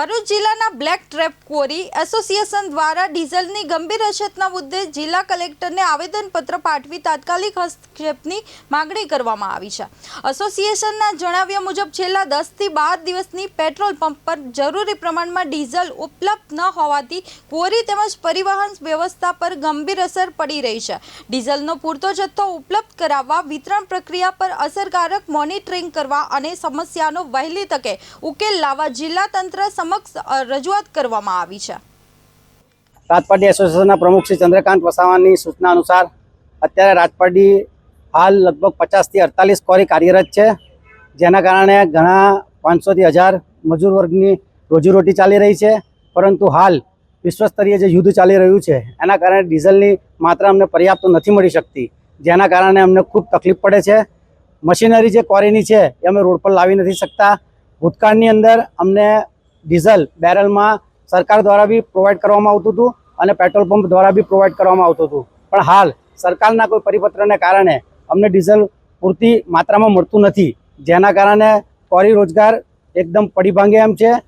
ભરૂચ જિલ્લાના black trap quarry association દ્વારા ડીઝલની ગંભીર અછતના મુદ્દે જિલ્લા કલેક્ટરને આવેદનપત્ર પાઠવી તાત્કાલિક હસ્તક્ષેપની માંગણી કરવામાં આવી છે। એસોસિએશનના જણાવ્યા મુજબ છેલ્લા 10 થી 12 દિવસની પેટ્રોલ પંપ પર જરૂરી પ્રમાણમાં ડીઝલ ઉપલબ્ધ ન હોવાથી ક્વોરી તેમજ પરિવહન વ્યવસ્થા પર ગંભીર અસર પડી રહી છે। ડીઝલનો પૂરતો જથ્થો ઉપલબ્ધ કરાવવા, વિતરણ પ્રક્રિયા પર અસરકારક મોનિટરિંગ કરવા અને સમસ્યાનો વહેલી તકે ઉકેલ લાવવા જિલ્લા તંત્ર સમક્ષ રજૂઆત કરવામાં આવી છે। રાજપારડી એસોસિએશનના પ્રમુખ શ્રી ચંદ્રકાંત વસાવાની સૂચના અનુસાર અત્યારે રાજપારડી હાલ લગભગ 50 થી 48 ક્વોરી કાર્યરત છે, જેના કારણે ઘણા 500 થી 1000 મજૂર વર્ગની રોજીરોટી ચાલી રહી છે। પરંતુ હાલ વિશ્વસ્તરીય જે યુદ્ધ ચાલી રહ્યું છે એના કારણે ડીઝલની માત્રા અમને પર્યાપ્ત નથી મળી શકતી, જેના કારણે અમને ખૂબ તકલીફ પડે છે। મશીનરી જે ક્વોરીની છે એ અમે રોડ પર લાવી નથી શકતા। ભૂતકાળની અંદર અમને ડીઝલ બેરલમાં સરકાર દ્વારા બી પ્રોવાઈડ કરવામાં આવતું હતું અને પેટ્રોલ પંપ દ્વારા બી પ્રોવાઈડ કરવામાં આવતું હતું, પણ હાલ સરકારના કોઈ પરિપત્રને કારણે અમને ડીઝલ પૂરતી માત્રામાં મળતું નથી, જેના કારણે ક્વોરી રોજગાર એકદમ પડી ભાંગે એમ છે